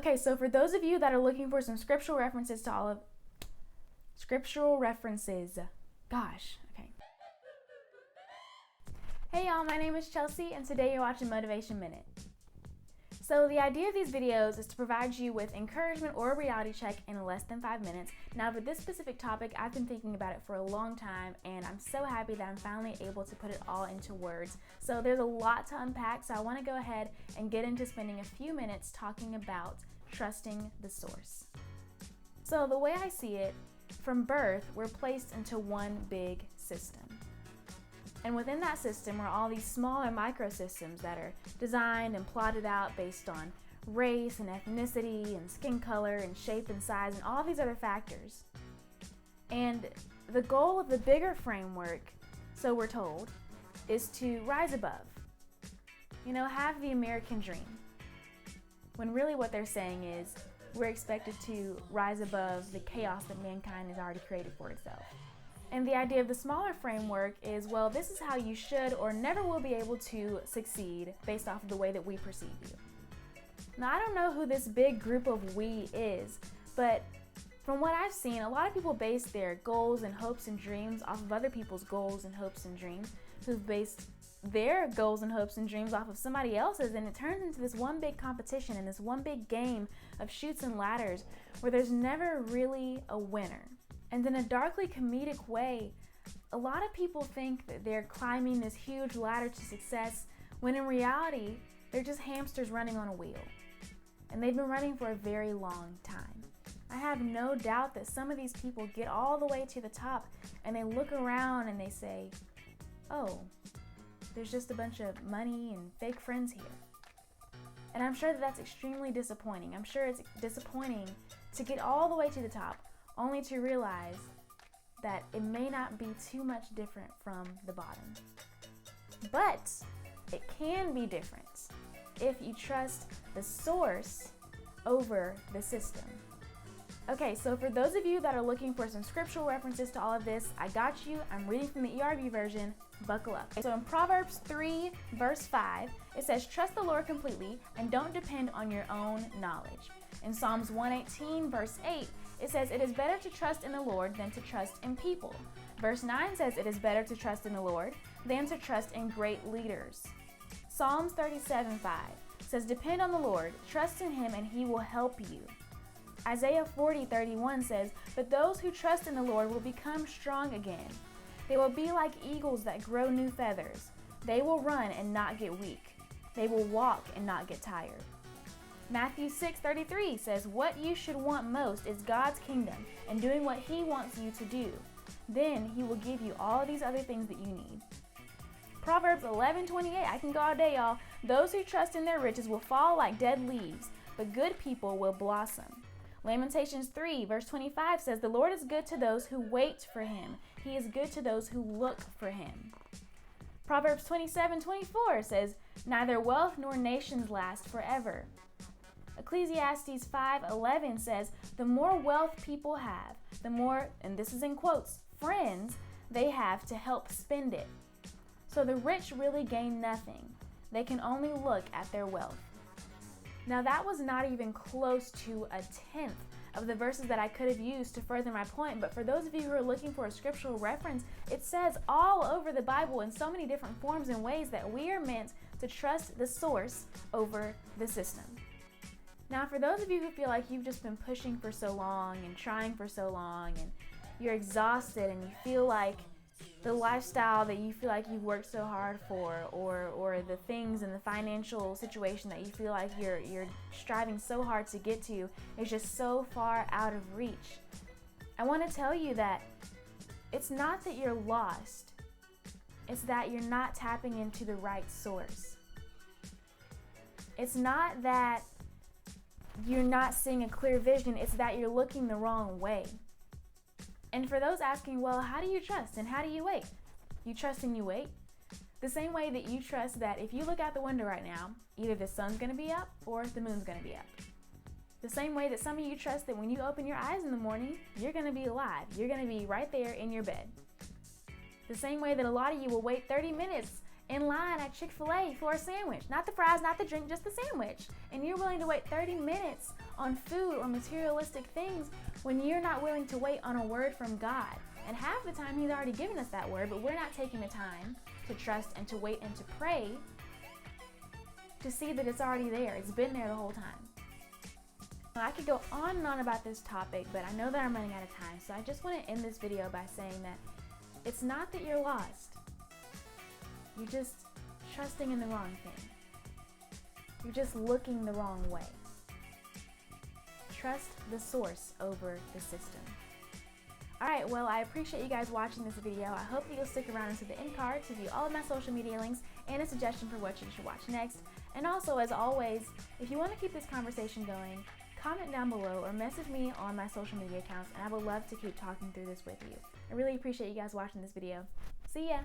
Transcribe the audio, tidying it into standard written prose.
Okay, so for those of you that are looking for some scriptural references to gosh, okay. Hey y'all, my name is Chelsea and today you're watching Motivation Minute. So the idea of these videos is to provide you with encouragement or a reality check in less than 5 minutes. Now for this specific topic, I've been thinking about it for a long time and I'm so happy that I'm finally able to put it all into words. So there's a lot to unpack, so I want to go ahead and get into spending a few minutes talking about trusting the source. So the way I see it, from birth, we're placed into one big system. And within that system are all these smaller microsystems that are designed and plotted out based on race and ethnicity and skin color and shape and size and all these other factors. And the goal of the bigger framework, so we're told, is to rise above. You know, have the American dream. When really what they're saying is we're expected to rise above the chaos that mankind has already created for itself. And the idea of the smaller framework is, well, this is how you should or never will be able to succeed based off of the way that we perceive you. Now, I don't know who this big group of we is, but from what I've seen, a lot of people base their goals and hopes and dreams off of other people's goals and hopes and dreams, who've based their goals and hopes and dreams off of somebody else's, and it turns into this one big competition and this one big game of chutes and ladders where there's never really a winner. And in a darkly comedic way, a lot of people think that they're climbing this huge ladder to success, when in reality, they're just hamsters running on a wheel. And they've been running for a very long time. I have no doubt that some of these people get all the way to the top and they look around and they say, oh, there's just a bunch of money and fake friends here. And I'm sure that that's extremely disappointing. I'm sure it's disappointing to get all the way to the top only to realize that it may not be too much different from the bottom. But it can be different if you trust the source over the system. Okay, so for those of you that are looking for some scriptural references to all of this, I got you. I'm reading from the ERV version. Buckle up. So in Proverbs 3, verse 5, it says, trust the Lord completely and don't depend on your own knowledge. In Psalms 118, verse 8, it says, it is better to trust in the Lord than to trust in people. Verse 9 says, it is better to trust in the Lord than to trust in great leaders. Psalms 37, 5 says, depend on the Lord, trust in him, and he will help you. Isaiah 40, 31 says, but those who trust in the Lord will become strong again. They will be like eagles that grow new feathers. They will run and not get weak. They will walk and not get tired. Matthew 6:33 says, what you should want most is God's kingdom and doing what he wants you to do. Then he will give you all these other things that you need. Proverbs 11:28, I can go all day, y'all. Those who trust in their riches will fall like dead leaves, but good people will blossom. Lamentations 3, verse 25 says, the Lord is good to those who wait for him. He is good to those who look for him. Proverbs 27:24 says, neither wealth nor nations last forever. Ecclesiastes 5:11 says, the more wealth people have, the more, and this is in quotes, friends they have to help spend it. So the rich really gain nothing. They can only look at their wealth. Now that was not even close to a tenth of the verses that I could have used to further my point, but for those of you who are looking for a scriptural reference, it says all over the Bible in so many different forms and ways that we are meant to trust the source over the system. Now for those of you who feel like you've just been pushing for so long and trying for so long and you're exhausted and you feel like the lifestyle that you feel like you've worked so hard for, or the things and the financial situation that you feel like you're striving so hard to get to is just so far out of reach, I want to tell you that it's not that you're lost, it's that you're not tapping into the right source. It's not that you're not seeing a clear vision, it's that you're looking the wrong way. And for those asking, well, how do you trust and how do you wait? You trust and you wait. The same way that you trust that if you look out the window right now, either the sun's gonna be up or the moon's gonna be up. The same way that some of you trust that when you open your eyes in the morning, you're gonna be alive. You're gonna be right there in your bed. The same way that a lot of you will wait 30 minutes in line at Chick-fil-A for a sandwich. Not the fries, not the drink, just the sandwich. And you're willing to wait 30 minutes on food or materialistic things when you're not willing to wait on a word from God. And half the time He's already given us that word, but we're not taking the time to trust and to wait and to pray to see that it's already there. It's been there the whole time. Now, I could go on and on about this topic, but I know that I'm running out of time, so I just want to end this video by saying that it's not that you're lost. You're just trusting in the wrong thing. You're just looking the wrong way. Trust the source over the system. Alright, well, I appreciate you guys watching this video. I hope that you'll stick around into the end card to view all of my social media links and a suggestion for what you should watch next. And also, as always, if you want to keep this conversation going, comment down below or message me on my social media accounts, and I would love to keep talking through this with you. I really appreciate you guys watching this video. See ya!